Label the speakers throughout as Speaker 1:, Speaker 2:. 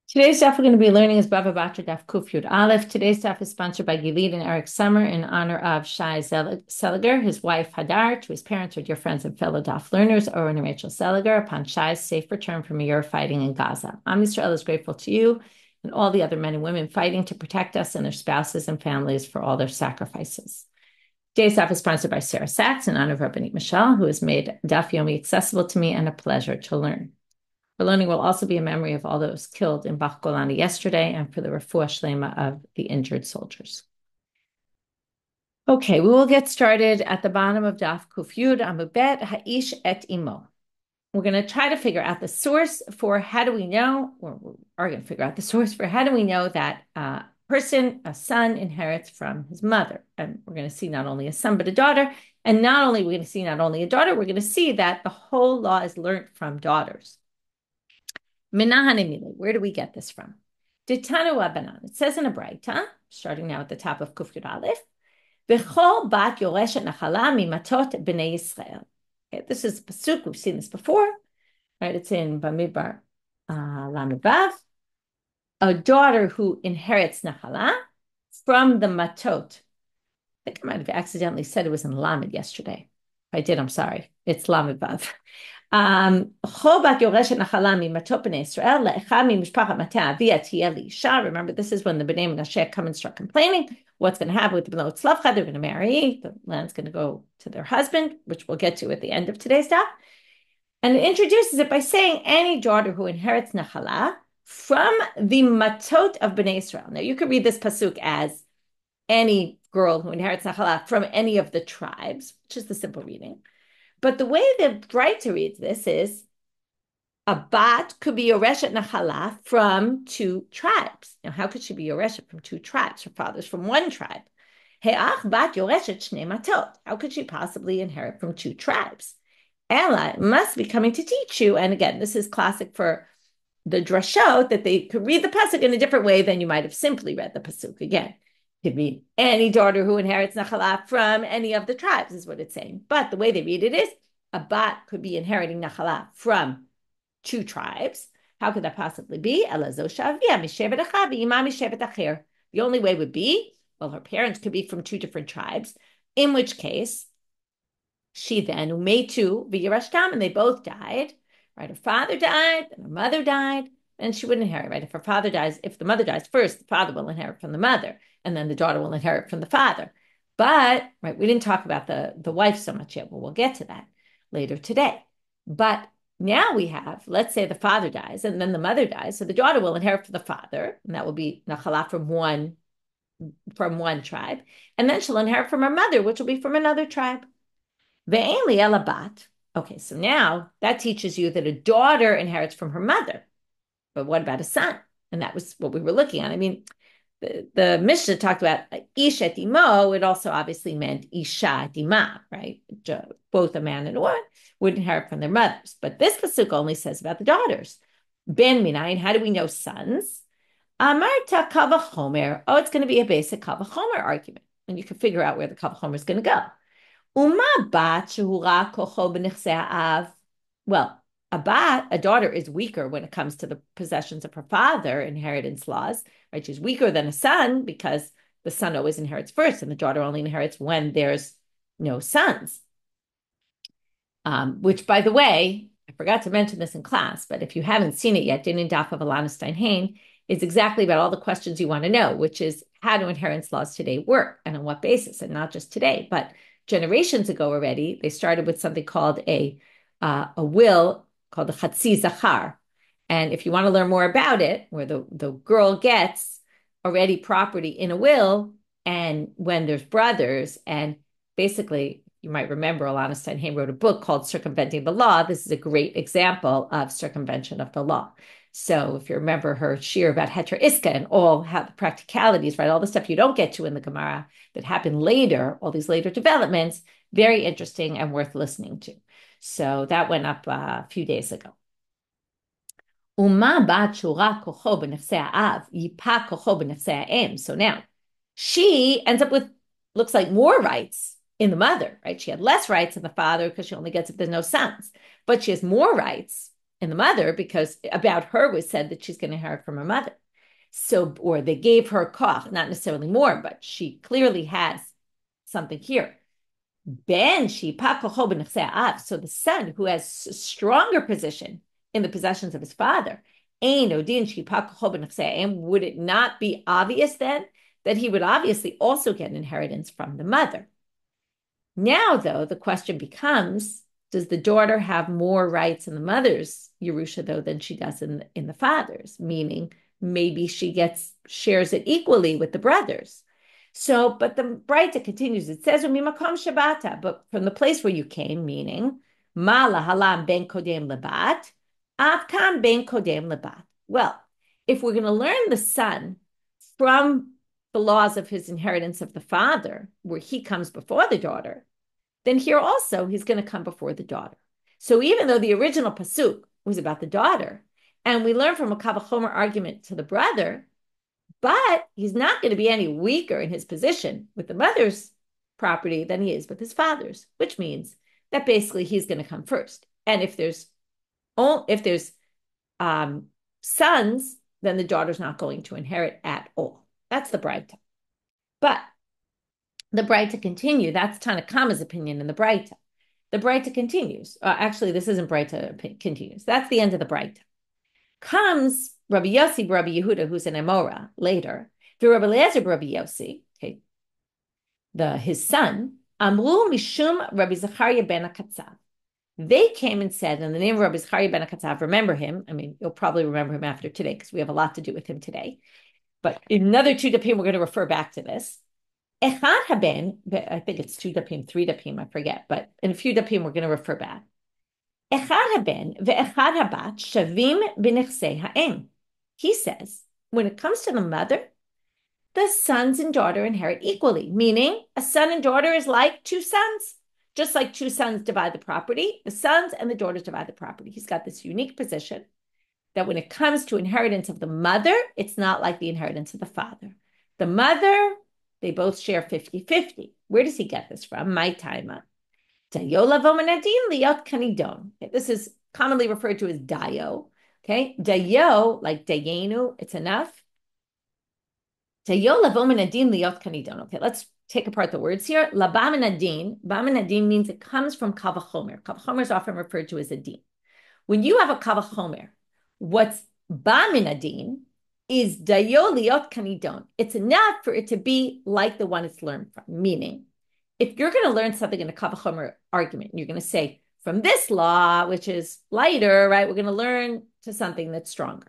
Speaker 1: Today's stuff we're going to be learning is Bava Batra Daf Kuf Yud Aleph. Today's stuff is sponsored by Gilid and Eric Summer in honor of Shai Seliger, his wife Hadar, to his parents or dear friends and fellow Daf learners, Oren and Rachel Seliger, upon Shai's safe return from a year of fighting in Gaza. Am Yisrael is grateful to you and all the other men and women fighting to protect us and their spouses and families for all their sacrifices. Today's stuff is sponsored by Sarah Sachs in honor of Rabbanit Michelle, who has made Daf Yomi accessible to me and a pleasure to learn. The learning will also be a memory of all those killed in Bach Golani yesterday and for the refuah shlema of the injured soldiers. Okay, we will get started at the bottom of Daf Kuf Yud Amud Bet Ha'ish et Imo. We're going to try to figure out the source for how do we know, or we are going to figure out the source for how do we know that a son, inherits from his mother. And we're going to see not only a son, but a daughter. And not only are we going to see not only a daughter, we're going to see that the whole law is learned from daughters. Where do we get this from? Ditanu Rabbanan. It says in a Braita, starting now at the top of Kuf Yud Aleph, V'chol bat yoreshet nachala mimatot b'nei Yisrael. Okay, this is a pasuk. We've seen this before, right? It's in Bamidbar Lamed Vav. A daughter who inherits nachala from the matot. I think I might have accidentally said it was in Lamed yesterday. If I did, I'm sorry. It's Lamed Vav. Remember, this is when the Bnei Menashe come and start complaining. What's going to happen with the Bnei Tzlavcha? They're going to marry. The land's going to go to their husband, which we'll get to at the end of today's talk. And it introduces it by saying any daughter who inherits nachala from the matot of Bnei Israel. Now, you could read this pasuk as any girl who inherits nachala from any of the tribes, which is the simple reading. But the way the writer reads this is a bat could be yoreshet nachala from two tribes. Now, how could she be yoreshet from two tribes? Her father's from one tribe. He'ach bat yoreshet shnei matot. How could she possibly inherit from two tribes? Ella must be coming to teach you. And again, this is classic for the drashot, that they could read the pasuk in a different way than you might have simply read the pasuk. Again, could be any daughter who inherits nachala from any of the tribes, is what it's saying. But the way they read it is a bat could be inheriting nachala from two tribes. How could that possibly be? The only way would be, well, her parents could be from two different tribes, in which case she then umetu v'yirashtam, and they both died. Right, her father died, and her mother died, and she wouldn't inherit. Right, if her father dies, if the mother dies first, the father will inherit from the mother, and then the daughter will inherit from the father. But right, we didn't talk about the wife so much yet. Well, we'll get to that later today. But now we have, let's say the father dies, and then the mother dies, so the daughter will inherit from the father, and that will be nachala from one tribe, and then she'll inherit from her mother, which will be from another tribe. Ve'en li elabat. Okay, so now that teaches you that a daughter inherits from her mother. But what about a son? And that was what we were looking at. I mean, the Mishnah talked about ish et imo. It also obviously meant isha et ima, right? Both a man and a woman would inherit from their mothers. But this pasuk only says about the daughters. Ben minayin, how do we know sons? Amarta kavachomer. Oh, it's going to be a basic kavachomer argument. And you can figure out where the kavachomer is going to go. Uma bat shehura kocho b'nechsei ha'av. Well, a daughter is weaker when it comes to the possessions of her father, inheritance laws, right? She's weaker than a son because the son always inherits first, and the daughter only inherits when there's no sons. Which, by the way, I forgot to mention this in class, but if you haven't seen it yet, Din in Daf of Alana Steinhain is exactly about all the questions you want to know, which is how do inheritance laws today work and on what basis, and not just today, but generations ago already. They started with something called a will called the Chatzi Zachar. And if you want to learn more about it, where the girl gets already property in a will, and when there's brothers, and basically, you might remember Alana Steinhain wrote a book called Circumventing the Law. This is a great example of circumvention of the law. So if you remember her shiur about Heter Iska and all how the practicalities, right, all the stuff you don't get to in the Gemara that happened later, all these later developments, very interesting and worth listening to. So that went up a few days ago. So now she ends up with, looks like, more rights in the mother, right? She had less rights in the father because she only gets if there's no sons, but she has more rights in the mother because about her was said that she's going to inherit from her mother. So, or they gave her koch, not necessarily more, but she clearly has something here. Ben so the son who has a stronger position in the possessions of his father, and would it not be obvious then that he would obviously also get inheritance from the mother? Now, though, the question becomes, does the daughter have more rights in the mother's Yerusha, though, than she does in the father's? Meaning, maybe she shares it equally with the brothers. So, but the Braita continues. It says, "Umimakom shabata," but from the place where you came, meaning, "Ma lahalam ben kodem lebat, avkam ben kodem lebat." Well, if we're going to learn the son from the laws of his inheritance of the father, where he comes before the daughter, then here also he's going to come before the daughter. So even though the original pasuk was about the daughter, and we learn from a kavachomer argument to the brother, but he's not going to be any weaker in his position with the mother's property than he is with his father's, which means that basically he's going to come first. And if there's sons, then the daughter's not going to inherit at all. That's the Braita. But the Braita continue. That's Tanakama's opinion in the Braita. The Braita continues. Actually, this isn't Braita continues. That's the end of the Braita. Comes Rabbi Yossi, Rabbi Yehuda, who's an Amora later. The Rabbi Eliezer, Rabbi Yossi, okay, his son, Amru Mishum Rabbi Zecharia ben haKatzav. They came and said, in the name of Rabbi Zecharia ben haKatzav, remember him. I mean, you'll probably remember him after today because we have a lot to do with him today. But in another two dapim, we're going to refer back to this. Echad haben, I think it's two dapim, three dapim, I forget, but in a few dapim, we're going to refer back. Echad haben ve'echad habat shavim b'nechsei ha'em. He says, when it comes to the mother, the sons and daughter inherit equally, meaning a son and daughter is like two sons. Just like two sons divide the property, the sons and the daughters divide the property. He's got this unique position that when it comes to inheritance of the mother, it's not like the inheritance of the father. The mother, they both share 50-50. Where does he get this from? My timer. Dayo lavomanadin liot kanidon. This is commonly referred to as dayo. Okay, dayo, like dayenu, it's enough. Dayo lavomanadin liot kanidon. Okay, let's take apart the words here. Labamanadin, bamanadin means it comes from kavachomer. Kavachomer is often referred to as a din. When you have a kavachomer, what's baminadin is dayo liot kanidon. It's enough for it to be like the one it's learned from. Meaning, if you're going to learn something in a kavachomer argument, you're going to say, from this law, which is lighter, right, we're going to learn to something that's stronger,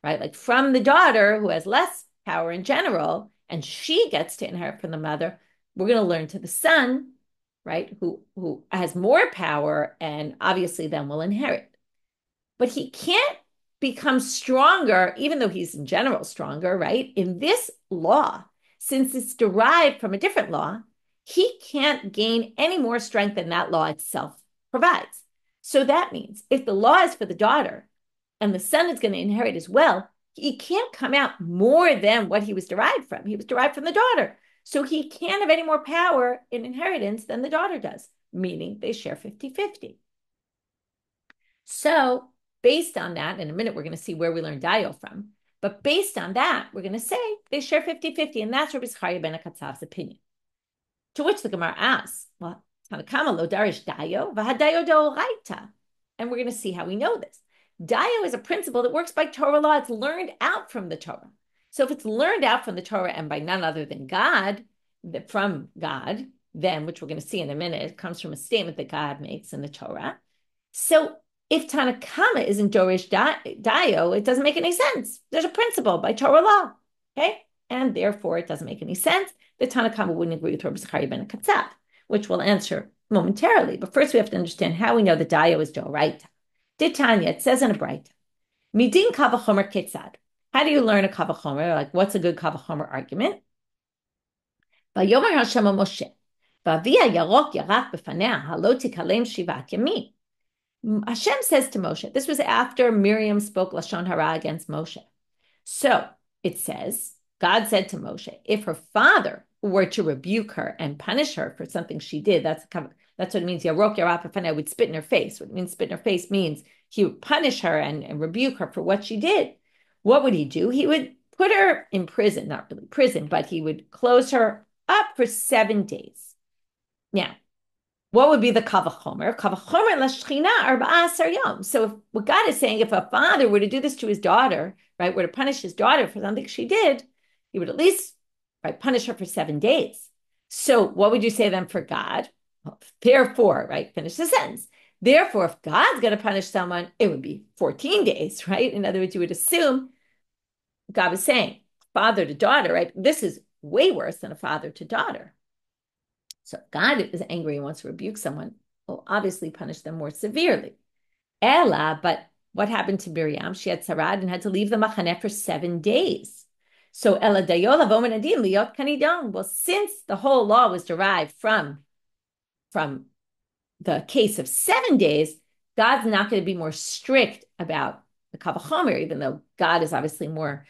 Speaker 1: right? Like from the daughter who has less power in general, and she gets to inherit from the mother, we're going to learn to the son, right, who has more power and obviously then will inherit. But he can't become stronger, even though he's in general stronger, right? In this law, since it's derived from a different law, he can't gain any more strength than that law itself provides. So that means if the law is for the daughter and the son is going to inherit as well, he can't come out more than what he was derived from. He was derived from the daughter. So he can't have any more power in inheritance than the daughter does, meaning they share 50-50. So based on that, in a minute, we're going to see where we learn dayo from. But based on that, we're going to say they share 50-50, and that's Rabbi Zecharia ben haKatzav's opinion. To which the Gemara asks, well, Tanakama lo darish dayo, v'hadayo d'oraita. And we're going to see how we know this. Dayo is a principle that works by Torah law. It's learned out from the Torah. So if it's learned out from the Torah and by none other than God, from God, then, which we're going to see in a minute, it comes from a statement that God makes in the Torah. So if Tanakama isn't dorish dayo, it doesn't make any sense. There's a principle by Torah law, okay? And therefore, it doesn't make any sense that Tanakama wouldn't agree with Rabbi Zecharia ben haKatzav, which we'll answer momentarily. But first, we have to understand how we know the dayo is doraita. Tanya, it says in a Braita, midin kavachomer ketzad. How do you learn a kavachomer? Like, what's a good kavachomer argument? Vayomer Hashem Moshe, v'avia yarok yarach b'fanea halo tikalem shivat yamin. Hashem says to Moshe, this was after Miriam spoke lashon hara against Moshe. So it says, God said to Moshe, if her father were to rebuke her and punish her for something she did, that's what it means. Yarok yarach b'fanea would spit in her face. What it means spit in her face means he would punish her and rebuke her for what she did, what would he do? He would put her in prison, not really prison, but he would close her up for 7 days. Now, what would be the kavachomer? Kavachomer lashchina arba'asar yom. So if, what God is saying, if a father were to do this to his daughter, right, were to punish his daughter for something she did, he would at least, right, punish her for 7 days. So what would you say then for God? Well, therefore, right, finish the sentence. Therefore, if God's going to punish someone, it would be 14 days, right? In other words, you would assume God was saying father to daughter, right? This is way worse than a father to daughter. So if God is angry and wants to rebuke someone, will obviously punish them more severely. Ella, but what happened to Miriam? She had sarad and had to leave the machaneh for 7 days. So Ella dayo lavomen adin liot kanidon. Well, since the whole law was derived from the case of 7 days, God's not going to be more strict about the kavachomer, even though God is obviously more,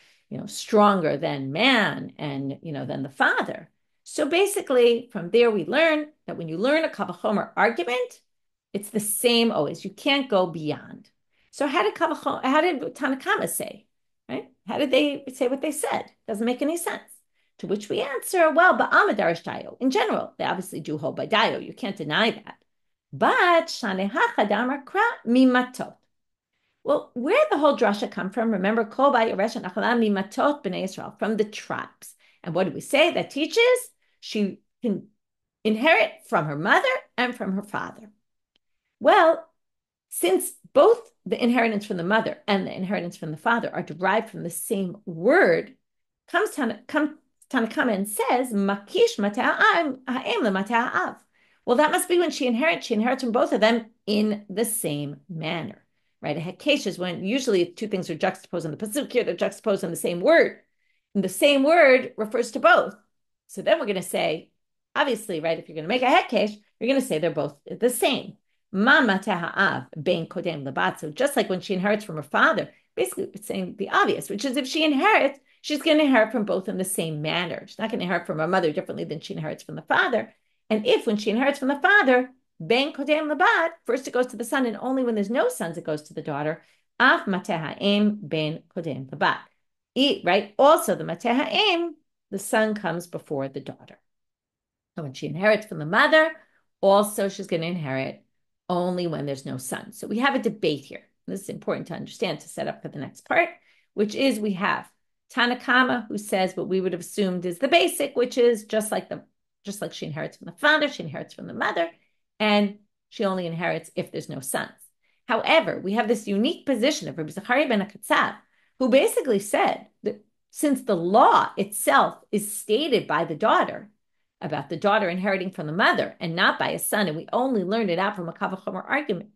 Speaker 1: stronger than man and, than the father. So basically, from there, we learn that when you learn a kavachomer argument, it's the same always. You can't go beyond. So how did Tanakama say? Right? How did they say what they said? Doesn't make any sense. To which we answer, well, ba'amadarish dayo. In general, they obviously do hold by dayo. You can't deny that. But shanehacha damar kra mimatot. Well, where did the whole drasha come from? Remember, kol ba'yaresh nachalam mimatot b'nei Israel, from the tribes. And what do we say? That teaches she can inherit from her mother and from her father. Well, since both the inheritance from the mother and the inheritance from the father are derived from the same word, comes Tanakama and says, Makish mata'am ha'em lemata'av. Well, that must be when she inherits. She inherits from both of them in the same manner, right? A hekesh is when usually two things are juxtaposed in the pasuk here, they're juxtaposed in the same word. And the same word refers to both. So then we're going to say, obviously, right, if you're going to make a hekesh, you're going to say they're both the same. Mama ta'ha'av ben kodem lebat. So just like when she inherits from her father, basically it's saying the obvious, which is if she inherits, she's going to inherit from both in the same manner. She's not going to inherit from her mother differently than she inherits from the father. And if when she inherits from the father, ben kodem lebat, first it goes to the son, and only when there's no sons it goes to the daughter. Af mateha'em ben kodem lebat. Right? Also, the mateha'em, the son comes before the daughter. So when she inherits from the mother, also she's going to inherit only when there's no son. So we have a debate here. This is important to understand to set up for the next part, which is we have Tanakama, who says what we would have assumed is the basic, which is just like she inherits from the father, she inherits from the mother, and she only inherits if there's no sons. However, we have this unique position of Rabbi Zecharia ben haKatzav, who basically said that since the law itself is stated by the daughter, about the daughter inheriting from the mother and not by a son, and we only learned it out from a kavachomer argument.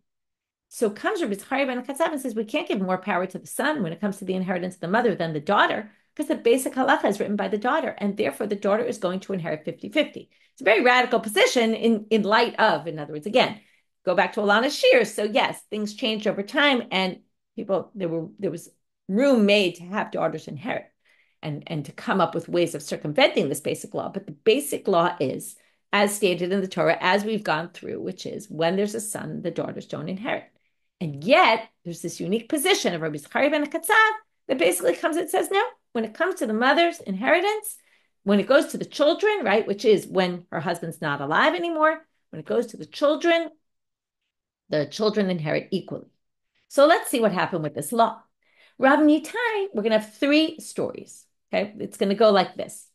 Speaker 1: So comes Rabbi Zecharia ben haKatzav and says we can't give more power to the son when it comes to the inheritance of the mother than the daughter, because the basic halacha is written by the daughter, and therefore the daughter is going to inherit 50-50. It's a very radical position in light of, in other words, again, go back to Alana's Shiur. So yes, things changed over time, and there was room made to have daughters inherit. And to come up with ways of circumventing this basic law. But the basic law is, as stated in the Torah, as we've gone through, which is when there's a son, the daughters don't inherit. And yet, there's this unique position of Rabbi Zecharia ben haKatzav that basically comes and says, no, when it comes to the mother's inheritance, when it goes to the children, right, which is when her husband's not alive anymore, when it goes to the children inherit equally. So let's see what happened with this law. Rav Nitai, we're going to have 3 stories. Okay, it's going to go like this.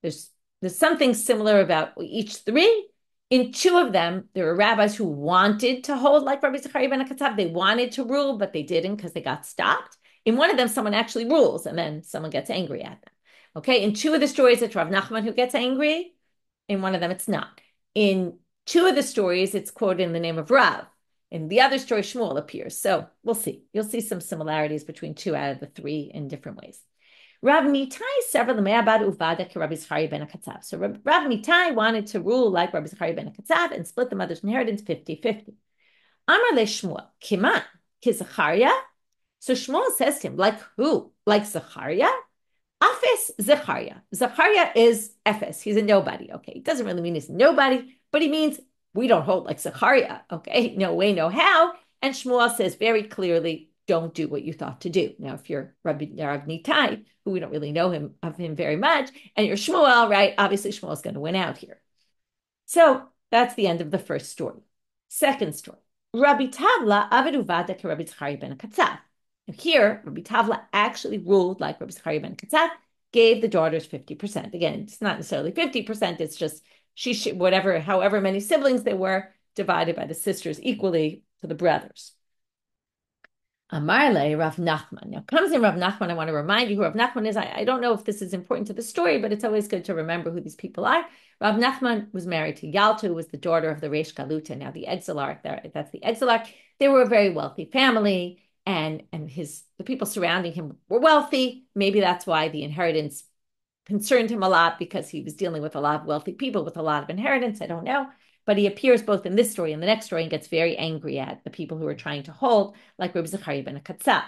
Speaker 1: There's something similar about each 3. In 2 of them, there were rabbis who wanted to hold like Rabbi Zecharia ben haKatzav. They wanted to rule, but they didn't because they got stopped. In one of them, someone actually rules, and then someone gets angry at them. Okay, in 2 of the stories, it's Rav Nachman who gets angry. In one of them, it's not. In 2 of the stories, it's quoted in the name of Rav. In the other story, Shmuel appears. So we'll see. You'll see some similarities between 2 out of the 3 in different ways. Rav Nitai several me'abad uvada ke Rabbi Zecharia ben haKatzav. So Rav Nitai wanted to rule like Rabbi Zecharia ben haKatzav and split the mother's inheritance 50-50. Amar le Shmuel, kiman, ki Zecharia? So Shmuel says to him, like who? Like Zecharia? Afes Zecharia. Zecharia is Efes. He's a nobody. Okay, it doesn't really mean he's a nobody, but he means we don't hold like Zecharia. Okay, no way, no how. And Shmuel says very clearly, don't do what you thought to do. Now, if you're Rabbanit, who we don't really know him very much, and you're Shmuel, right? Obviously, Shmuel's going to win out here. So that's the end of the first story. Second story. Rabbi Tavla Avad Uvada ke Rabbi Zecharia ben haKatzav. Here, Rabbi Tavla actually ruled like Rabbi Zecharia ben haKatzav, gave the daughters 50%. Again, it's not necessarily 50%, it's just however many siblings there were, divided by the sisters equally to the brothers. Amarle, Rav Nachman. Now comes in Rav Nachman. I want to remind you who Rav Nachman is. I don't know if this is important to the story, but it's always good to remember who these people are. Rav Nachman was married to Yalta, who was the daughter of the Reish Galuta, now the exilarch. That's the exilarch. They were a very wealthy family, and the people surrounding him were wealthy. Maybe that's why the inheritance concerned him a lot, because he was dealing with a lot of wealthy people with a lot of inheritance. I don't know. But he appears both in this story and the next story and gets very angry at the people who are trying to hold, like Rabbi Zecharia ben haKatzav.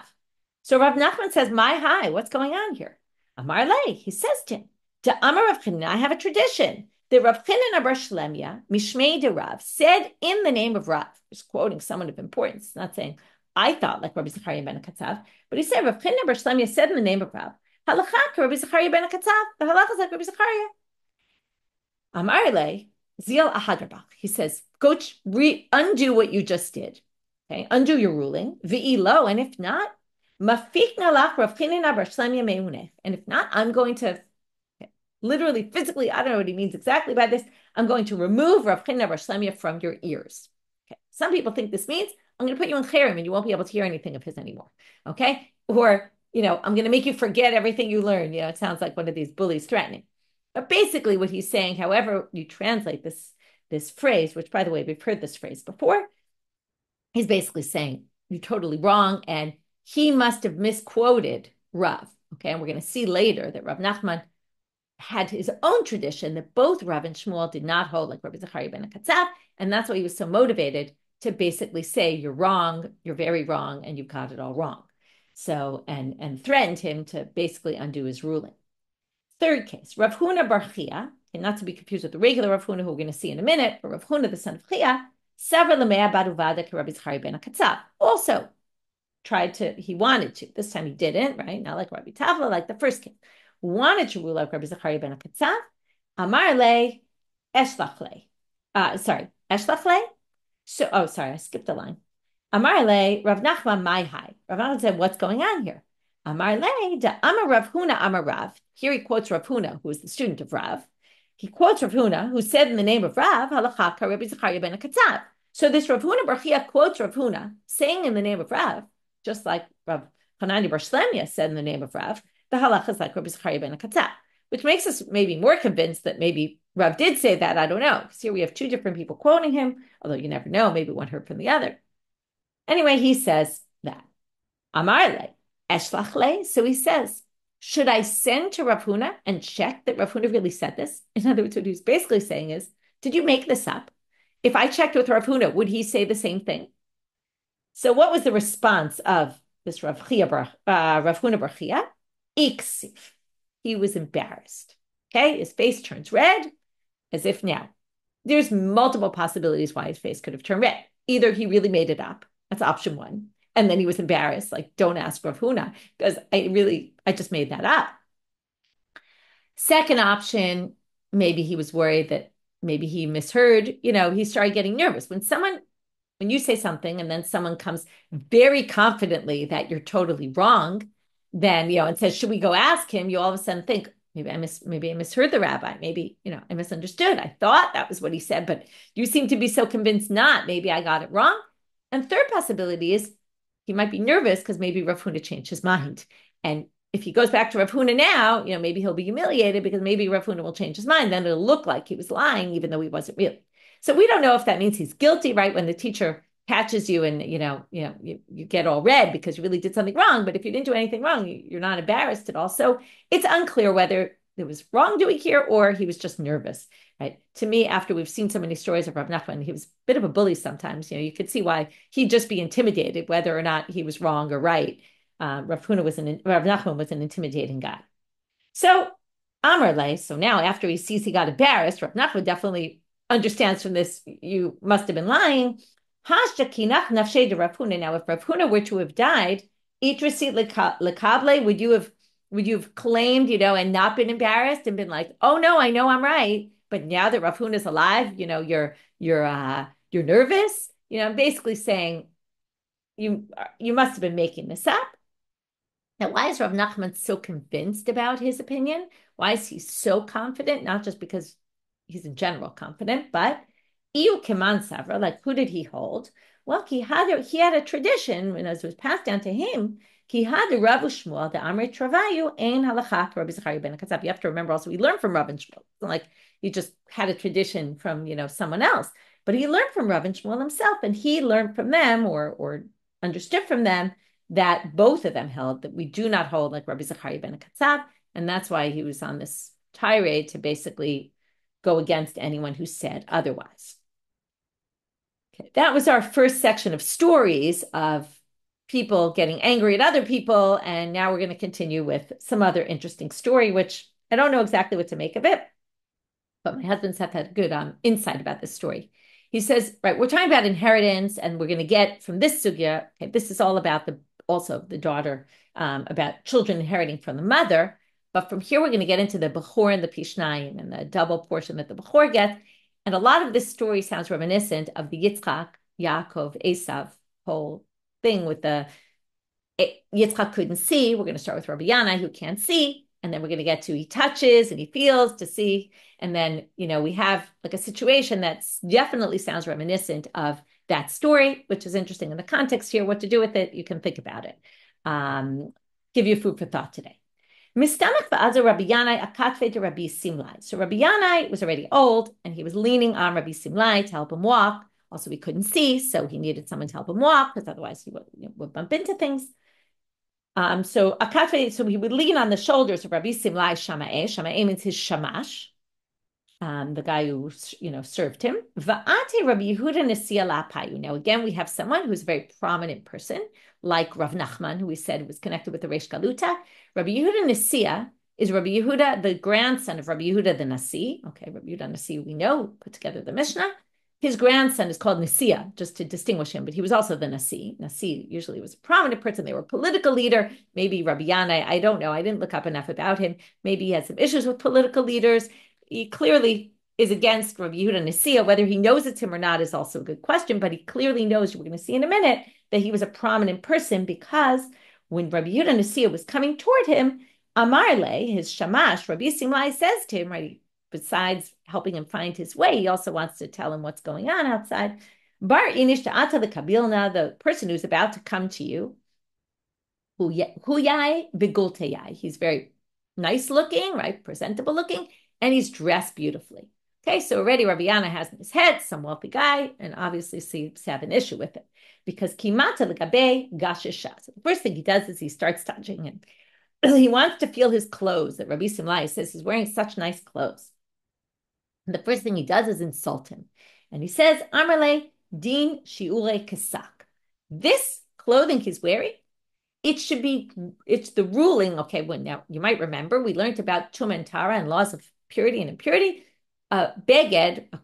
Speaker 1: So Rav Nachman says, "My hi, what's going on here?" Amar lei, he says to him, "To Amar Rav Chanina, I have a tradition. The Rav Chanina bar Shlemya, Mishmei de Rav, said in the name of Rav." He's quoting someone of importance, not saying, "I thought like Rabbi Zecharia ben haKatzav," but he said, Rav Chanina bar Shlemya said in the name of Rav, "Halacha Rabbi Zecharia ben haKatzav, the halacha is like Rabbi Zecharia." Amar lei, Zil Ahadarbach. He says, go undo what you just did. Okay, undo your ruling. V'ilo, and if not, mafikna lach Rav Chanina bar Shlemya meunech. And if not, I'm going to literally, physically, I don't know what he means exactly by this. I'm going to remove Rav Chanina bar Shlemya from your ears. Okay. Some people think this means I'm going to put you in cherem and you won't be able to hear anything of his anymore. Okay, or I'm going to make you forget everything you learned. It sounds like one of these bullies threatening. But basically what he's saying, however you translate this phrase, which by the way, we've heard this phrase before, he's basically saying you're totally wrong. And he must have misquoted Rav. Okay. And we're going to see later that Rav Nachman had his own tradition that both Rav and Shmuel did not hold like Rabbi Zecharia ben haKatzav. And that's why he was so motivated to basically say, you're wrong, you're very wrong, and you've got it all wrong. So, and threatened him to basically undo his ruling. Third case, Rav Huna bar Chia, and not to be confused with the regular Rav Huna, who we're going to see in a minute, but Rav Huna, the son of Chia, Savra Lemea bar Uvada ke Rabbi Zecharia ben haKatzav, also he wanted to. This time he didn't, right? Not like Rabbi Tavla, like the first case. Wanted to rule like Rabbi Zecharia ben haKatzav. Amar le, eshlach le. Eshlach le? I skipped a line. Amar le, Rav Nachman my high. Rav Nachman said, what's going on here? Amar le, da Amar Rav Huna Amar Rav. Here he quotes Rav Huna, who is the student of Rav. He quotes Rav Huna, who said in the name of Rav, halacha Rabbi Zecharia ben haKatzav. So this Rav Huna bar Chia quotes Rav Huna, saying in the name of Rav, just like Rav Hanani bar Shlemya said in the name of Rav, the halacha is like Rabbi Zecharia ben haKatzav, which makes us maybe more convinced that maybe Rav did say that. I don't know. Because here we have two different people quoting him, although you never know. Maybe one heard from the other. Anyway, he says that. Amar le, eshlach le. So he says, should I send to Rav Huna and check that Rav Huna really said this? In other words, what he's basically saying is, did you make this up? If I checked with Rav Huna, would he say the same thing? So what was the response of this Rav Huna bar Chia? Iksif. He was embarrassed. Okay, his face turns red, as if now. There's multiple possibilities why his face could have turned red. Either he really made it up. That's option one. And then he was embarrassed, like, don't ask Rav Huna, because I just made that up. Second option, maybe he was worried that maybe he misheard, he started getting nervous. When you say something and then someone comes very confidently that you're totally wrong, then, and says, should we go ask him? You all of a sudden think, maybe I misheard the rabbi. Maybe, I misunderstood. I thought that was what he said, but you seem to be so convinced not. Maybe I got it wrong. And third possibility is he might be nervous because maybe Rav Huna changed his mind. And if he goes back to Rav Huna now, maybe he'll be humiliated because maybe Rav Huna will change his mind. Then it'll look like he was lying, even though he wasn't really. So we don't know if that means he's guilty, right? When the teacher catches you and, you get all red because you really did something wrong. But if you didn't do anything wrong, you're not embarrassed at all. So it's unclear whether there was wrongdoing here or he was just nervous, right? To me, after we've seen so many stories of Rav Nachman, he was a bit of a bully sometimes. You could see why he'd just be intimidated, whether or not he was wrong or right. Rav Nachman was an intimidating guy. So Amar le, so now after he sees he got embarrassed, Rav Nachman definitely understands from this, you must have been lying. Hashta kinach nafshe de Rav Huna. Now, if Rav Huna were to have died, itrasi lekable, would you have claimed, and not been embarrassed and been like, oh no, I know I'm right, but now that Rav Huna is alive, you're nervous. I'm basically saying you must have been making this up. Now, why is Rav Nachman so convinced about his opinion? Why is he so confident? Not just because he's in general confident, but Iu Keman Savra, like who did he hold? Well, he had a tradition, and as it was passed down to him, he had the Rav Shmuel, the Amrei Travayu, Ein Halachat, Rabbi Zecharia ben haKatzav. You have to remember also, he learned from Rav and Shmuel. It's not like he just had a tradition from, someone else, but he learned from Rav and Shmuel himself, and he learned from them or understood from them that both of them held that we do not hold like Rabbi Zecharia ben haKatzav, and that's why he was on this tirade to basically go against anyone who said otherwise. Okay, that was our first section of stories of people getting angry at other people, and now we're going to continue with some other interesting story, which I don't know exactly what to make of it, but my husband's had a good insight about this story. He says, right, we're talking about inheritance, and we're going to get from this sugya, okay, this is all about the daughter, about children inheriting from the mother, but from here we're going to get into the Bechor and the Pishnayim and the double portion that the Bechor gets, and a lot of this story sounds reminiscent of the Yitzchak, Yaakov, Esav whole thing with the Yitzchak couldn't see. We're going to start with Rabbi Yana, who can't see, and then we're going to get to he touches and he feels to see, and then we have like a situation that definitely sounds reminiscent of that story, which is interesting in the context here. What to do with it, you can think about it. Give you food for thought today. Mistanach va'azo Rabbi Yanai akatve to Rabbi Simlai. So Rabbi Yanai was already old, and he was leaning on Rabbi Simlai to help him walk. Also, he couldn't see, so he needed someone to help him walk, because otherwise he would bump into things. So he would lean on the shoulders of Rabbi Simlai Shama'eh. Shama'eh means his shamash, the guy who served him. Va'ate Rabbi Yehuda Nesia La'apayu. Now again, we have someone who's a very prominent person, like Rav Nachman, who we said was connected with the Reish Galuta. Rabbi Yehuda Nesia is Rabbi Yehuda, the grandson of Rabbi Yehuda the Nasi. Okay, Rabbi Yehuda Nasi, we know, put together the Mishnah. His grandson is called Nesia, just to distinguish him, but he was also the Nasi. Nasi usually was a prominent person. They were a political leader. Maybe Rabbi Yanai, I don't know. I didn't look up enough about him. Maybe he had some issues with political leaders. He clearly is against Rabbi Yehuda Nesia. Whether he knows it's him or not is also a good question, but he clearly knows, we're going to see in a minute, that he was a prominent person, because when Rabbi Yehuda Nesia was coming toward him, Amarle, his shamash, Rabbi Simlai, says to him, right, besides helping him find his way, he also wants to tell him what's going on outside. Bar inish ta'ata the kabilna, the person who's about to come to you, huyai begulteyai. He's very nice looking, right, presentable looking, and he's dressed beautifully. Okay, so already Rabbi Yana has in his head some wealthy guy, and obviously seems to have an issue with it, because kimata l'gabe gashisha. So the first thing he does is he starts touching him. He wants to feel his clothes, that Rabbi Simlai says he's wearing such nice clothes. And the first thing he does is insult him. And he says, Amarle din shiure kesak. This clothing he's wearing, it's the ruling. Okay, well, now you might remember, we learned about tum and tara and laws of purity and impurity. Beged, a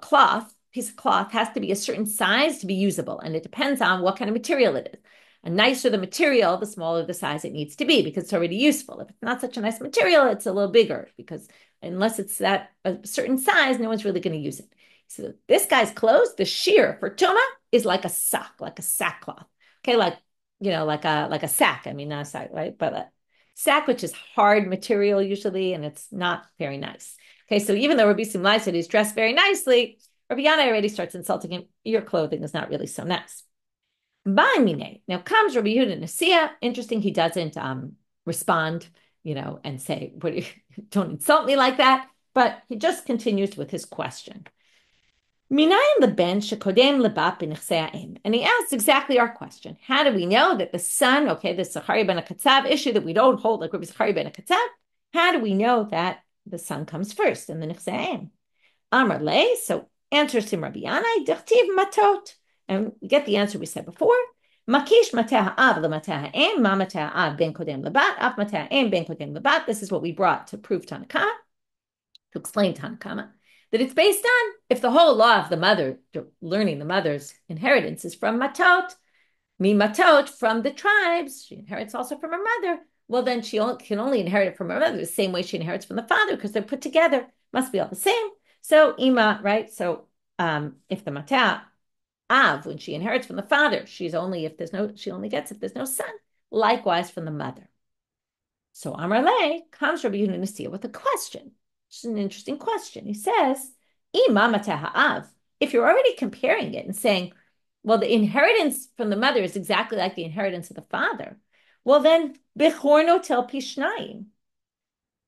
Speaker 1: cloth, piece of cloth, has to be a certain size to be usable. And it depends on what kind of material it is. The nicer the material, the smaller the size it needs to be, because it's already useful. If it's not such a nice material, it's a little bigger, because unless it's that a certain size, no one's really going to use it. So this guy's clothes, the shiur for tuma, is like a sock, like a sackcloth. Okay, like a sack. I mean, not a sack, right? But a sack, which is hard material usually, and it's not very nice. Okay, so even though Rabbi Simlai said he's dressed very nicely, Rabbi Yana already starts insulting him. Your clothing is not really so nice. Now comes Rabbi Yehuda Nesia. Interesting, he doesn't respond, and say, don't insult me like that. But he just continues with his question. And he asks exactly our question. How do we know that the son, okay, this Zecharia ben haKatzav issue that we don't hold like Rabbi Zecharia ben haKatzav, how do we know that the son comes first in the Nechseim? Amar le, so answers him Rabbi Yanai, dechtiv matot. And we get the answer we said before. Makish mateh ha'av lemateh ha'em, ma mateh ha'av ben kodem lebat, af mateh ha'em ben kodem lebat. This is what we brought to prove Tanakama, to explain Tanakama. that it's based on if the whole law of the mother, learning the mother's inheritance is from matot, from the tribes, she inherits also from her mother. Well, then she can only inherit it from her mother the same way she inherits from the father because they're put together. Must be all the same. So ima, right? So if the matah av, when she inherits from the father, she only gets if there's no son. Likewise from the mother. So Amar Le comes Rabbi Yehuda with a question. It's an interesting question. He says, ima matah av. If you're already comparing it and saying, well, the inheritance from the mother is exactly like the inheritance of the father, well, then bechor notel pishnayim,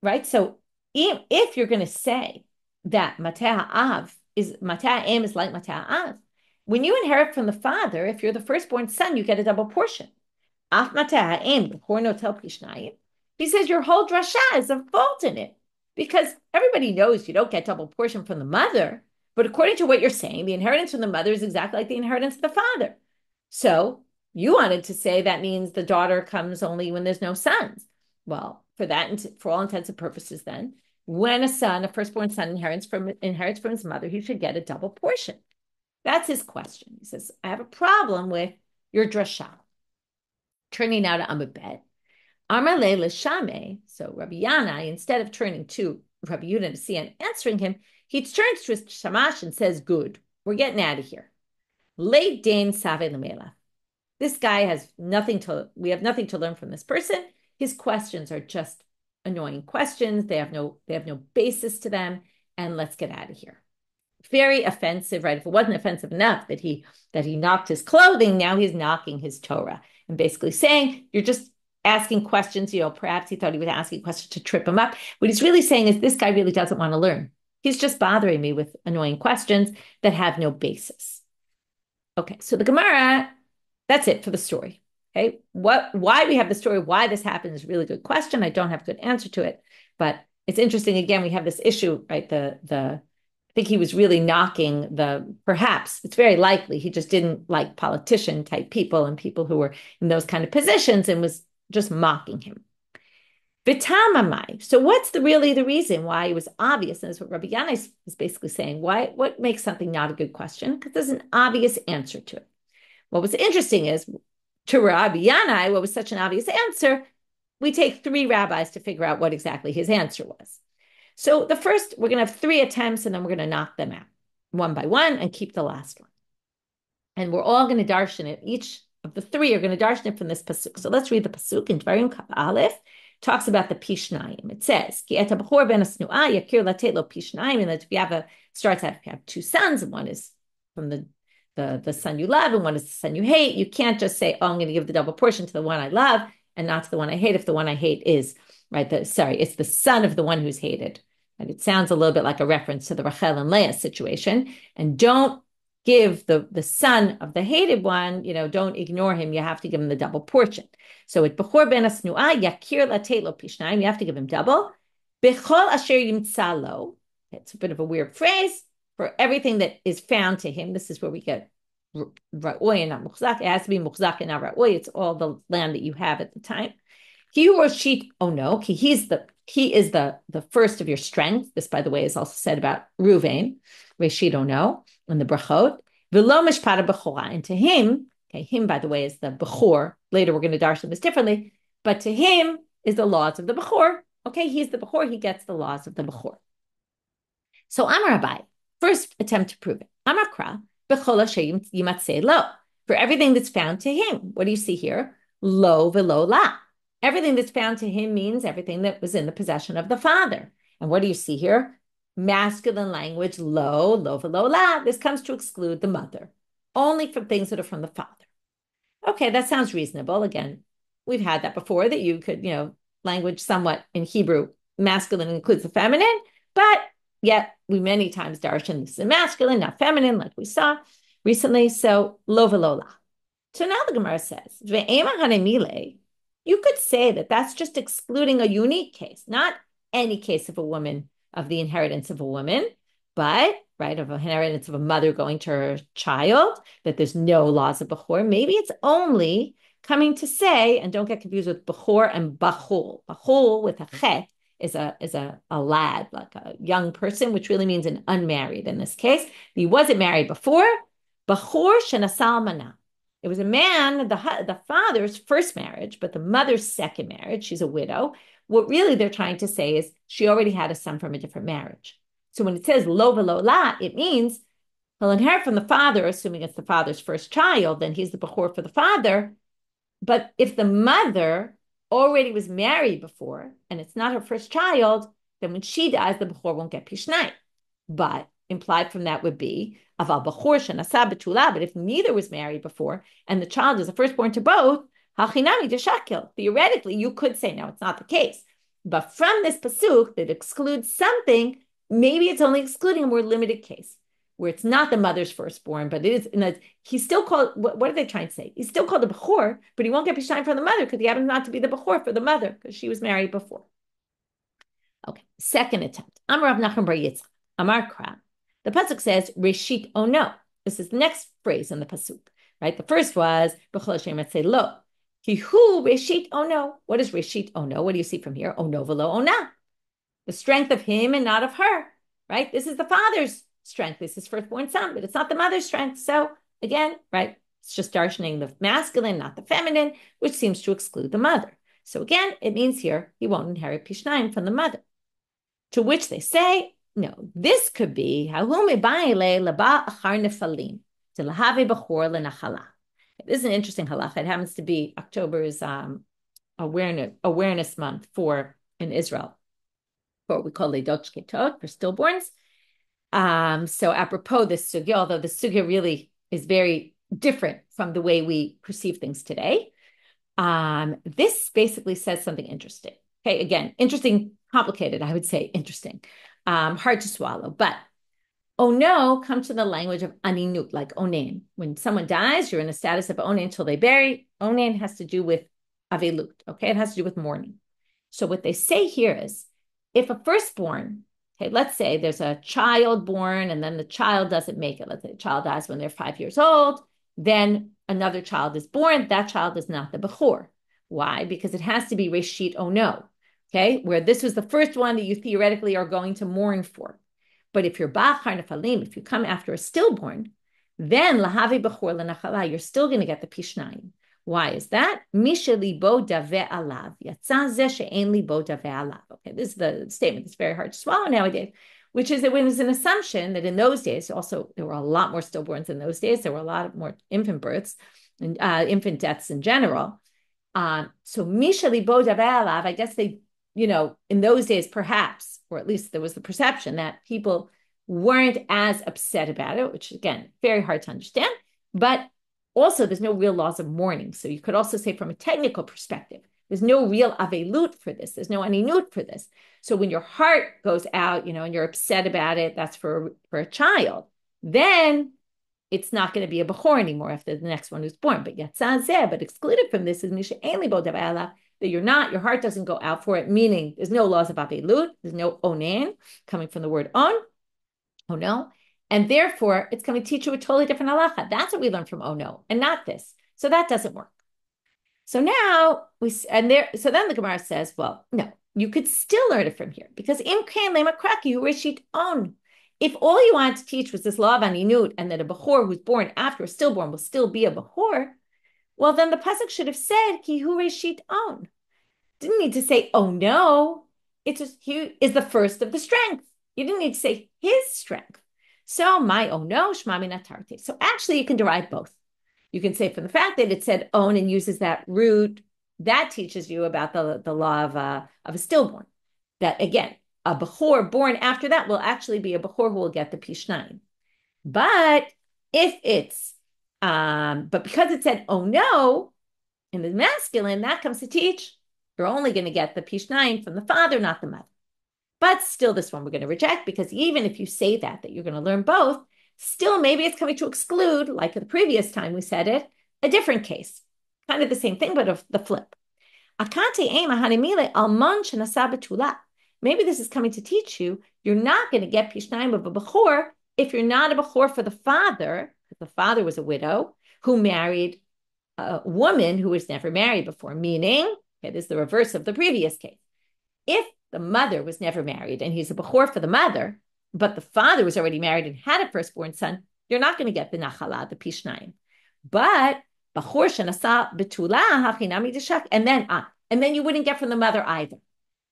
Speaker 1: right? So if you're going to say that matah av is matah em is like matah av, when you inherit from the father, if you're the firstborn son, you get a double portion. Af matah em bechor notel pishnayim. He says your whole drasha is a fault in it because everybody knows you don't get double portion from the mother. But according to what you're saying, the inheritance from the mother is exactly like the inheritance of the father. So you wanted to say that means the daughter comes only when there's no sons. Well, for all intents and purposes, then, when a firstborn son inherits from his mother, he should get a double portion. That's his question. He says, I have a problem with your drasha. Turning now to Amud Bet. Amar le l'shame. So Rabbi Yanai, instead of turning to Rabbi Yehuda to see and answering him, he turns to his shamash and says, good, we're getting out of here. Le dain save lemela. This guy we have nothing to learn from this person. His questions are just annoying questions. They have no basis to them. And let's get out of here. Very offensive, right? If it wasn't offensive enough that he knocked his clothing, now he's knocking his Torah and basically saying, you're just asking questions. Perhaps he thought he was asking questions to trip him up. What he's really saying is this guy really doesn't want to learn. He's just bothering me with annoying questions that have no basis. Okay, so the Gemara, that's it for the story. Okay, why we have the story, why this happened is a really good question. I don't have a good answer to it, but it's interesting. Again, we have this issue, right? I think he was really knocking perhaps it's very likely he just didn't like politician type people and people who were in those kind of positions and was just mocking him. V'tamamai. So what's really the reason why it was obvious? And that's what Rabbi Yanai is basically saying. What makes something not a good question? Because there's an obvious answer to it. What was interesting is, to Rabbi Yanai, what was such an obvious answer, we take 3 rabbis to figure out what exactly his answer was. So the first, we're going to have 3 attempts, and then we're going to knock them out one by one and keep the last one. And we're all going to darshan it. Each of the 3 are going to darshan it from this pasuk. So let's read the pasuk in Dvarim Kaf Aleph. Talks about the pishnayim. It says, "Ki et habachor ben asnuah yakir latet lo pishnayim." And that if you have 2 sons, and one is from the son you love, and one is the son you hate, you can't just say, "Oh, I'm going to give the double portion to the one I love and not to the one I hate." If the one I hate is it's the son of the one who's hated. And it sounds a little bit like a reference to the Rachel and Leah situation. And don't give the son of the hated one, don't ignore him. You have to give him the double portion. So at Bechor ben Asnuah, Yakir latet lo pishnayim, you have to give him double. Bechol asher yimtza lo, it's a bit of a weird phrase, for everything that is found to him. This is where we get ra'oy and not muchzak. It has to be muchzak and not ra'oy. It's all the land that you have at the time. He who was sheep, oh no, he is the first of your strength. This, by the way, is also said about Ruvain, Reshit, oh no, in the brachot. V'lo mishpata bechora, and to him, okay, him, by the way, is the bechor. Later, we're going to darshan this differently, but to him is the laws of the bechor. Okay, he's the bechor, he gets the laws of the bechor. So Amar Abai, first attempt to prove it. Amar Kra, bechol asher yimatzeh lo, for everything that's found to him. What do you see here? Lo v'lo la. Everything that's found to him means everything that was in the possession of the father. And what do you see here? Masculine language, lo v'lo la. This comes to exclude the mother, only from things that are from the father. Okay, that sounds reasonable. Again, we've had that before, that you could, language somewhat in Hebrew, masculine includes the feminine, but yet we many times darshan this is masculine, not feminine, like we saw recently. So lo v'lo la. So now the Gemara says, ve'ema hanemile. You could say that that's just excluding a unique case, not any case of the inheritance of a woman, but, right, of an inheritance of a mother going to her child, that there's no laws of Bechor. Maybe it's only coming to say, and don't get confused with Bechor and Bachul. Bachul with a chet is a lad, like a young person, which really means an unmarried in this case. He wasn't married before. Bachor shenasal mana. It was a man, the father's first marriage, but the mother's second marriage. She's a widow. What really they're trying to say is she already had a son from a different marriage. So when it says lo velo la, it means he'll inherit from the father, assuming it's the father's first child, then he's the bachor for the father. But if the mother already was married before and it's not her first child, then when she dies, the bachor won't get pishnai. But implied from that would be aval bachor shenasa betula. But if neither was married before and the child is a firstborn to both, hachinami deshakil. Theoretically, you could say, no, it's not the case. But from this pasuk that excludes something, maybe it's only excluding a more limited case where it's not the mother's firstborn, but it is. He's still called. What are they trying to say? He's still called the bechor, but he won't get pishnayim from the mother because he happens not to be the bechor for the mother because she was married before. Okay, second attempt. Amar Rav Nachman bar Yitzchak. Amar Kra. The pasuk says reshit ono. This is the next phrase in the pasuk, right? The first was b'chol Hashem etzei lo. Kihu reshit ono. What is reshit ono? What do you see from here? Ono velo ona. The strength of him and not of her, right? This is the father's strength. This is firstborn son, but it's not the mother's strength. So again, right, it's just darshaning the masculine, not the feminine, which seems to exclude the mother. So again, it means here he won't inherit pishnayim from the mother. To which they say, no, this could be this is an interesting halacha. It happens to be October's awareness month for in Israel for what we call Leidot Shketot, for stillborns. So apropos this sugya, although the sugya really is very different from the way we perceive things today, this basically says something interesting. Okay, again, interesting, complicated, I would say interesting, hard to swallow. But ono comes to the language of aninut, like onen. When someone dies, you're in a status of onen until they bury. Onen has to do with avelut, okay? It has to do with mourning. So what they say here is, if a firstborn, okay, let's say there's a child born and then the child doesn't make it. Let's say the child dies when they're 5 years old. Then another child is born. That child is not the bechor. Why? Because it has to be reshit ono, okay, where this was the first one that you theoretically are going to mourn for. But if you're bachar nefalim, if you come after a stillborn, then lahavi bechor lenachala, you're still going to get the pishnayim. Why is that? Misha libo daveh alav. Yatsa zeh she'en libo daveh alav. Okay, this is the statement that's very hard to swallow nowadays, which is that it was an assumption that in those days, also there were a lot more stillborns in those days. There were a lot more infant births and infant deaths in general. So Misha libo daveh alav, I guess they, in those days, perhaps, or at least there was the perception that people weren't as upset about it, which again, very hard to understand. But also, there's no real laws of mourning. So you could also say from a technical perspective, there's no real avelut for this. There's no aninut for this. So when your heart goes out, and you're upset about it, that's for a child. Then it's not going to be a bechor anymore after the next one who's born. But yatzazeh, but excluded from this is misha ainli bo davala, that your heart doesn't go out for it, meaning there's no laws of avelut, there's no onen, coming from the word on, oh no. And therefore, it's going to teach you a totally different halacha. That's what we learn from oh no, and not this. So that doesn't work. So now so then the Gemara says, well, no, you could still learn it from here because im kain lema kraki reshit on. If all you wanted to teach was this law of aninut and that a bechor who's born after a stillborn will still be a bechor, well, then the pasuk should have said ki hu reshit on. Didn't need to say oh no. It's just he is the first of the strength. You didn't need to say his strength. So my oh no, shmami natarte. So actually you can derive both. You can say from the fact that it said own and uses that root, that teaches you about the law of a stillborn. That again, a bechor born after that will actually be a bechor who will get the pishnayim. But if it's, but because it said oh no, in the masculine, that comes to teach you're only going to get the pishnayim from the father, not the mother. But still, this one we're going to reject because even if you say that you're going to learn both, still maybe it's coming to exclude, like the previous time we said it, a different case. Kind of the same thing, but of the flip. Maybe this is coming to teach you're not going to get pishnayim of a bechor if you're not a bechor for the father, because the father was a widow who married a woman who was never married before, meaning, okay, this is the reverse of the previous case. If the mother was never married and he's a bechor for the mother, but the father was already married and had a firstborn son, you're not going to get the nachala, the pishnayim. But bechor shenasa betula hachinami deshak, and then you wouldn't get from the mother either,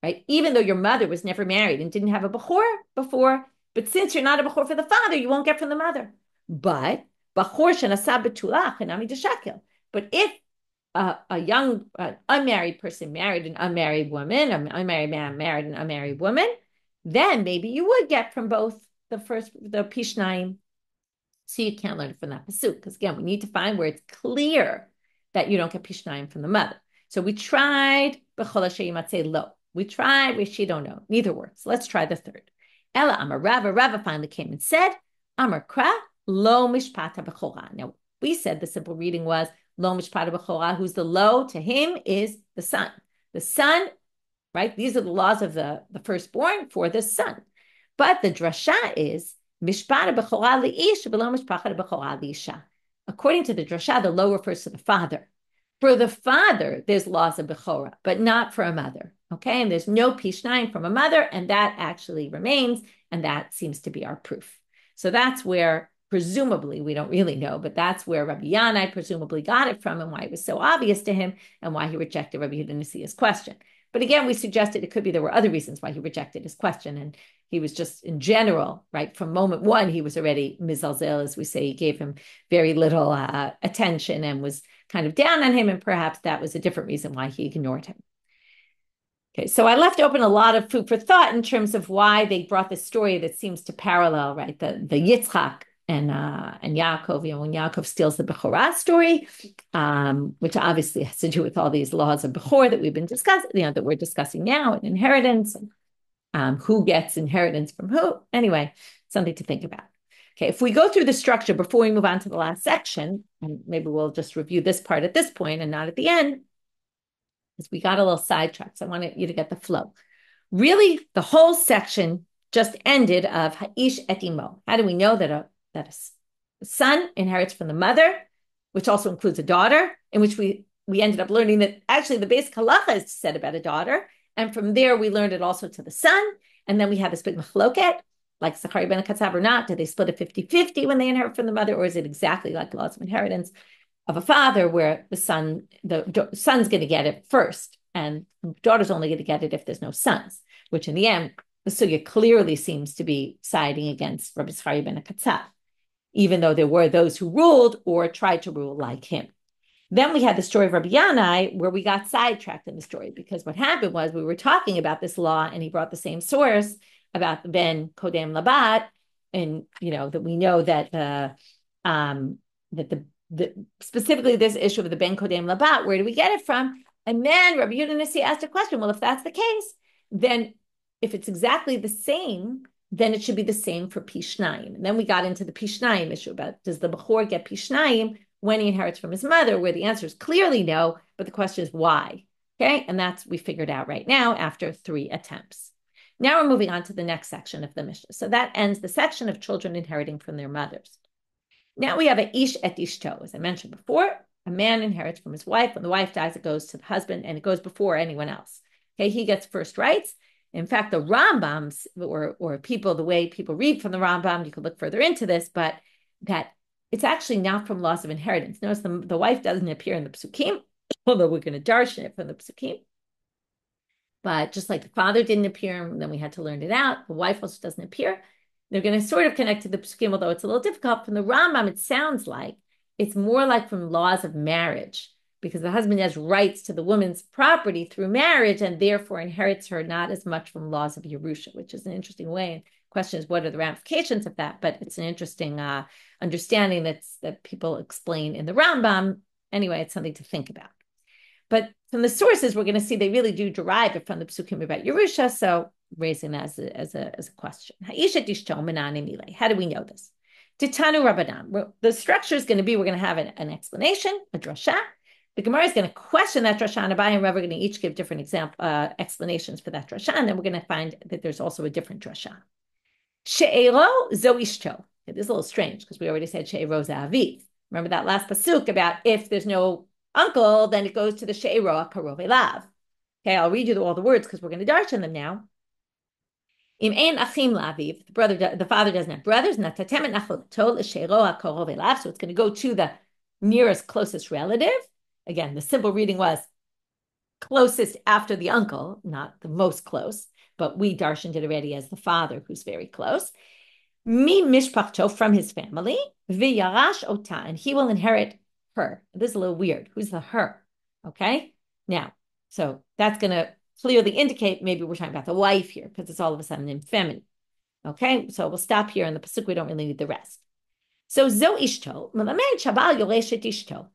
Speaker 1: right? Even though your mother was never married and didn't have a bechor before, but since you're not a bechor for the father, you won't get from the mother. But bechor shenasa betula hachinami deshakel. But if a young unmarried person married an unmarried woman, an unmarried man married an unmarried woman, then maybe you would get from both the pishnayim. So you can't learn it from that pasuk, because again, we need to find where it's clear that you don't get pishnayim from the mother. So we tried b'chol sheyimatzeh lo. We tried Rishi don't know. Neither works. Let's try the third. Ella Amar Rava. Rava finally came and said, Amar Kra lo mishpata b'chora. Now we said the simple reading was lo mishpata b'chora. Who's the lo? To him is the son. The son, right? These are the laws of the firstborn for the son. But the drasha is mishpata b'chora li'ish v'lo mishpata b'chora li'isha. According to the drasha, the lo refers to the father. For the father, there's laws of bechora, but not for a mother. Okay, and there's no pishnayim from a mother, and that actually remains, and that seems to be our proof. So that's where, presumably, we don't really know, but that's where Rabbi Yanai presumably got it from, and why it was so obvious to him, and why he rejected Rabbi Yehuda Nasi's question. But again, we suggested it could be there were other reasons why he rejected his question, and he was just in general, right, from moment one, he was already mizalzel, as we say. He gave him very little attention and was kind of down on him, and perhaps that was a different reason why he ignored him. Okay, so I left open a lot of food for thought in terms of why they brought this story that seems to parallel, right, the Yitzchak and Yaakov, when Yaakov steals the Bechorah story, which obviously has to do with all these laws of Bechor that we've been discussing, that we're discussing now, and inheritance, and who gets inheritance from who. Anyway, something to think about. Okay, if we go through the structure before we move on to the last section, and maybe we'll just review this part at this point and not at the end, because we got a little sidetracked. So I wanted you to get the flow. Really, the whole section just ended of Ha'ish et imo. How do we know that a son inherits from the mother, which also includes a daughter, in which we ended up learning that actually the basic halacha is said about a daughter. And from there, we learned it also to the son. And then we have this big machloket, like Zecharia ben haKatzav or not. Do they split it 50-50 when they inherit from the mother? Or is it exactly like laws of inheritance of a father, where the son's going to get it first, and the daughter's only going to get it if there's no sons, which in the end, the sugya clearly seems to be siding against Rabbi Zecharia ben haKatzav, even though there were those who ruled or tried to rule like him. Then we had the story of Rabbi Yanai, where we got sidetracked in the story, because what happened was we were talking about this law, and he brought the same source about the ben kodem labat, and that we know that specifically this issue of the ben kodem labat, where do we get it from? And then Rabbi Yehuda Nasi asked a question. Well, if that's the case, then if it's exactly the same, then it should be the same for pishnayim. And then we got into the pishnayim issue about, does the bechor get pishnayim when he inherits from his mother, where the answer is clearly no, but the question is why. Okay, and that's we figured out right now after 3 attempts. Now we're moving on to the next section of the Mishnah. So that ends the section of children inheriting from their mothers. Now we have a ish et ishto. As I mentioned before, a man inherits from his wife. When the wife dies, it goes to the husband, and it goes before anyone else. Okay, he gets first rights. In fact, the Rambams, or people, the way people read from the Rambam, you could look further into this, but that it's actually not from laws of inheritance. Notice the wife doesn't appear in the psukim, although we're going to darshan it from the psukim. But just like the father didn't appear, and then we had to learn it out, the wife also doesn't appear. They're going to sort of connect to the psukim, although it's a little difficult. From the Rambam, it sounds like it's more like from laws of marriage, because the husband has rights to the woman's property through marriage, and therefore inherits her not as much from laws of Yerusha, which is an interesting way. And the question is, what are the ramifications of that? But it's an interesting understanding that people explain in the Rambam. Anyway, it's something to think about. But from the sources, we're going to see they really do derive it from the psukim about Yerusha. So raising that as a question. How do we know this? Titanu Rabbanan. The structure is going to be, we're going to have an explanation, a drasha. The Gemara is going to question that drasha, and Abai and Rav are going to each give different explanations for that drasha, and then we're going to find that there's also a different drasha. She'ero zo ishto. It is a little strange because we already said she'ero za'aviv. Remember that last pasuk about if there's no uncle, then it goes to the she'ero karov elav. Okay, I'll read you all the words because we're going to darshan them now. Im ein achim laviv, the father doesn't have brothers, natatem et nachlato l'sheiro hakarov elav, so it's going to go to the nearest, closest relative. Again, the simple reading was closest after the uncle, not the most close, but we darshaned it already as the father, who's very close. Mi mishpachto, from his family, v'yarash ota, and he will inherit her. This is a little weird. Who's the her? Okay, now, so that's going to clearly indicate maybe we're talking about the wife here because it's all of a sudden in feminine. Okay, so we'll stop here in the pasuk. We don't really need the rest. So zo ishto, melamed shabal yoreshet ishto.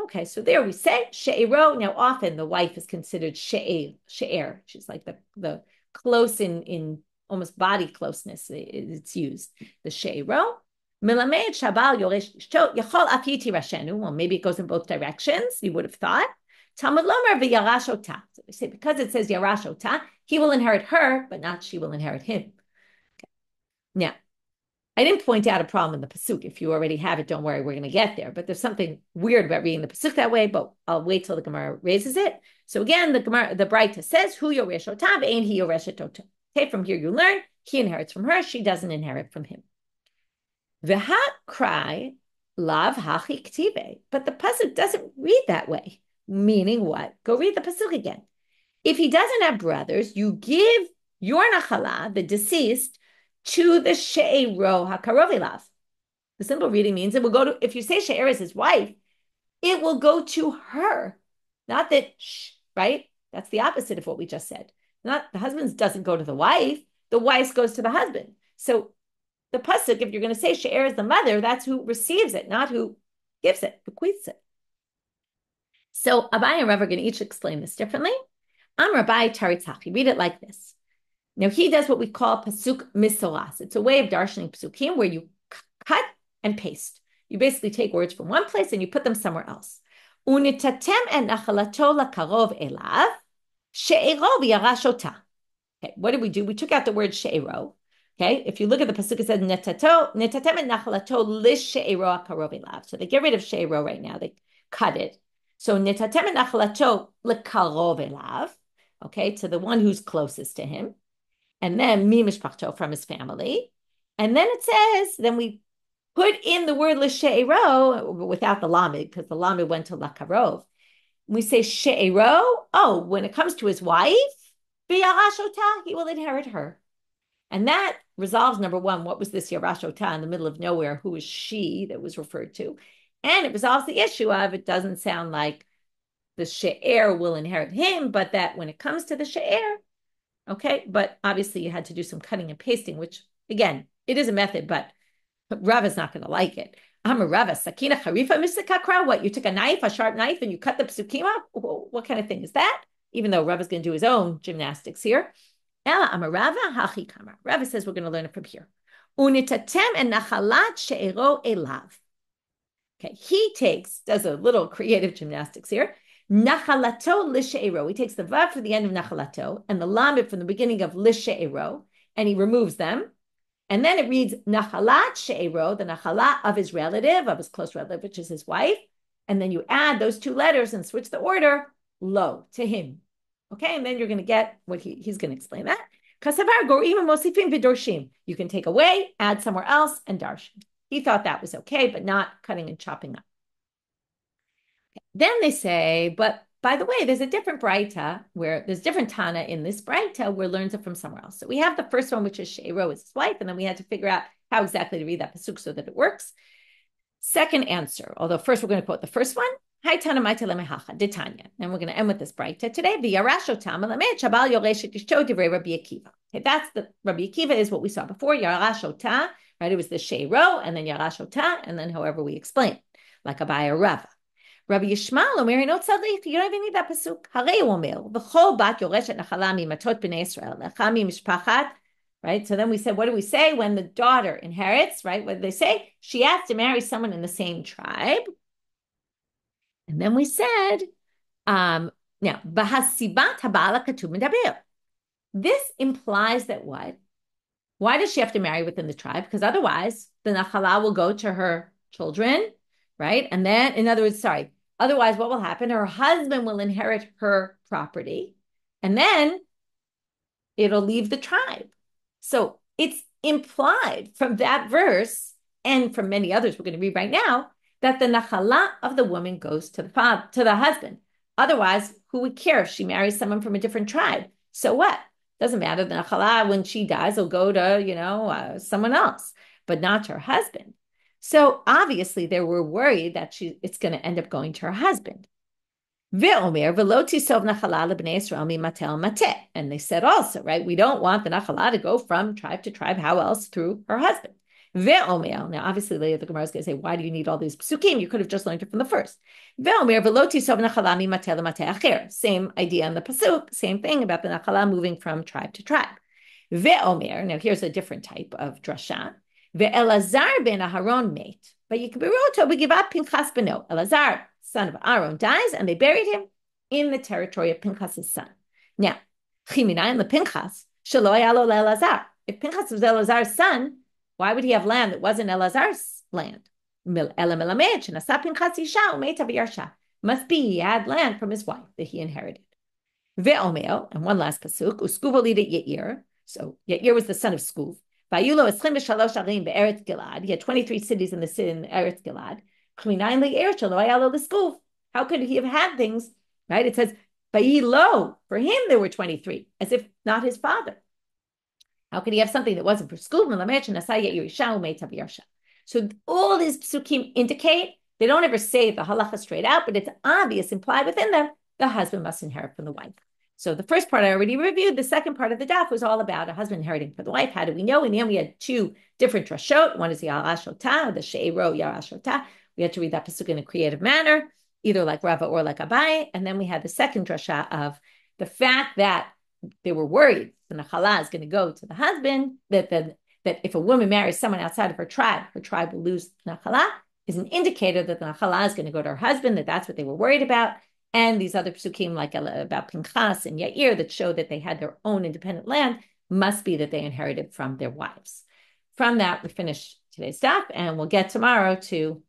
Speaker 1: Okay, so there we say she'ero. Now, often the wife is considered she'er. She's like the close in almost body closeness. It's used the she'ero. Melamed shabal yoresh ishto yachol afiti rashenu. Well, maybe it goes in both directions. You would have thought. Talmud lomer v'yarash ota. So they say because it says yarash ota, he will inherit her, but not she will inherit him. Okay. Now, I didn't point out a problem in the pasuk. If you already have it, don't worry, we're going to get there. But there's something weird about reading the pasuk that way. But I'll wait till the Gemara raises it. So again, the Braita says, "Hu yoresh ota ve'ein he yoreshet ota." Okay, from here you learn he inherits from her, she doesn't inherit from him. V'ha cry lav hachi ktive, but the pasuk doesn't read that way. Meaning what? Go read the pasuk again. If he doesn't have brothers, you give your nachala, the deceased, to the she'ero hakarov elav. The simple reading means it will go to, if you say she'er is his wife, it will go to her. Not that, right? That's the opposite of what we just said. Not the husband doesn't go to the wife goes to the husband. So the pasuk, if you're going to say she'er is the mother, that's who receives it, not who gives it, bequeaths it. So Abai and Rav are going to each explain this differently. Rabbi Taritzach, read it like this. Now he does what we call pasuk misoras. It's a way of darshaning pasukim where you cut and paste. You basically take words from one place and you put them somewhere else. Unitatem en nachalato lakarov elav she'ero v'yarash ota. Okay, what did we do? We took out the word she'ero. Okay, if you look at the pasuk, it says nitatem en nachalato lish she'ero akarov elav. So they get rid of she'ero right now. They cut it. So nitatem en nachalato lakarov elav. Okay, to the one who's closest to him. And then mi mishpachto, from his family. And then it says, then we put in the word l'she'ero without the lamed, because the lamed went to lakarov. We say she'ero, when it comes to his wife, v'yarash ota, he will inherit her. And that resolves, number one, what was this yarash ota in the middle of nowhere? Who is she that was referred to? And it resolves the issue of, it doesn't sound like the she'er will inherit him, but that when it comes to the she'er, okay, but obviously you had to do some cutting and pasting, which, again, it is a method, but Rav is not going to like it. I'm a Rav, sakina harifa misakakra. What, you took a sharp knife, and you cut the psukim up? What kind of thing is that? Even though Rav is going to do his own gymnastics here. Ella, I'm a Rav, hachi kamar. Rav says we're going to learn it from here. Unitatem en nachalat she'ero elav. Okay, does a little creative gymnastics here. Nachalato lishe'ero. He takes the vav for the end of nachalato and the lamed from the beginning of lishe'ero, and he removes them. And then it reads nachalat she'ero, the nachalat of his relative, of his close relative, which is his wife. And then you add those two letters and switch the order, lo, to him. Okay, and then you're going to get what he's going to explain that. Kasavar gorim mosifim v'dorshim. You can take away, add somewhere else, and darshan. He thought that was okay, but not cutting and chopping up. Then they say, but by the way, there's a different Braita where there's different Tana in this Braita where it learns it from somewhere else. So we have the first one, which is She'ero is his wife, and then we had to figure out how exactly to read that pasuk so that it works. Second answer, although first we're going to quote the first one. Hi Tana Maita Lemehacha, Tanya. And we're going to end with this Braita today. V'yarashotam alamed shabal yoreshet ishto divrei Rabbi Akiva. Okay, that's the Rabbi Akiva is what we saw before. Yarashota, right? It was the She'ero, and then Yarashota, and then however we explain, like Abaya Rava. Rabbi Yishmael Omer, no tzaddik, you don't even need that pasuk. Harei Omer, v'chol bat yoreshet nachala mimatot b'nei Israel, lechami mishpachat. Right. So then we said, what do we say when the daughter inherits? Right. What do they say? She has to marry someone in the same tribe. And then we said, now bahasibat habala katuv medaber. This implies that what? Why does she have to marry within the tribe? Because otherwise, the nachala will go to her children. Right. And then, in other words, otherwise, what will happen? Her husband will inherit her property. and then it'll leave the tribe. So it's implied from that verse and from many others we're going to read right now that the nachala of the woman goes to the father, to the husband. Otherwise, who would care if she marries someone from a different tribe? So what? Doesn't matter. The nachala, when she dies, will go to someone else, but not to her husband. So obviously, they were worried that it's going to end up going to her husband. And they said also, right, we don't want the nachala to go from tribe to tribe. How else? Through her husband. Now, obviously, later the Gemara is going to say, why do you need all these psukim? You could have just learned it from the first. Same idea in the pasuk, same thing about the nachala moving from tribe to tribe. Now here's a different type of drasha. Ve'elazar ben Aharon mate. But you can be roto, we give up Pinchas beno. Elazar, son of Aaron, dies, and they buried him in the territory of Pinchas' son. Now, Chiminayin le Pinchas, shelo yalo le'elazar. If Pinchas was Elazar's son, why would he have land that wasn't Elazar's land? Must be he had land from his wife that he inherited. Ve'omeo, and one last pasuk, Uskuva lida Yair. So Yair was the son of Skuv. Vayulo eschim v'shalosh arim be'eretz Gilad. He had 23 cities in Eretz Gilad. Chminayin le'er shelo hayalo l'Skuv. How could he have had things, right? It says, Vayilo, for him there were 23, as if not his father. How could he have something that wasn't for Skuv? So all these psukim indicate, they don't ever say the halacha straight out, but it's obvious, implied within them, the husband must inherit from the wife. So the first part I already reviewed. The second part of the daf was all about a husband inheriting from the wife. How do we know? In the end, we had two different drashot. One is the yarashota, the she'ero yarashota. We had to read that pasuk in a creative manner, either like Rava or like Abai. And then we had the second drasha of the fact that they were worried the nachala is going to go to the husband, that if a woman marries someone outside of her tribe will lose nachala, is an indicator that the nachala is going to go to her husband, that's what they were worried about. And these other psukim, like about Pinchas and Yair, that show that they had their own independent land, must be that they inherited from their wives. From that, we finish today's daf, and we'll get tomorrow to,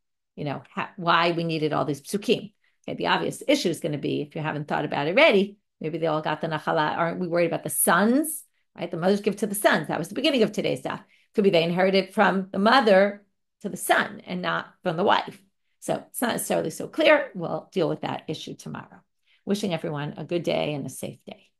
Speaker 1: why we needed all these psukim. Okay, the obvious issue is going to be, if you haven't thought about it already, maybe they all got the nachala. Aren't we worried about the sons? Right, the mothers give to the sons. That was the beginning of today's daf. Could be they inherited from the mother to the son and not from the wife. So it's not necessarily so clear. We'll deal with that issue tomorrow. Wishing everyone a good day and a safe day.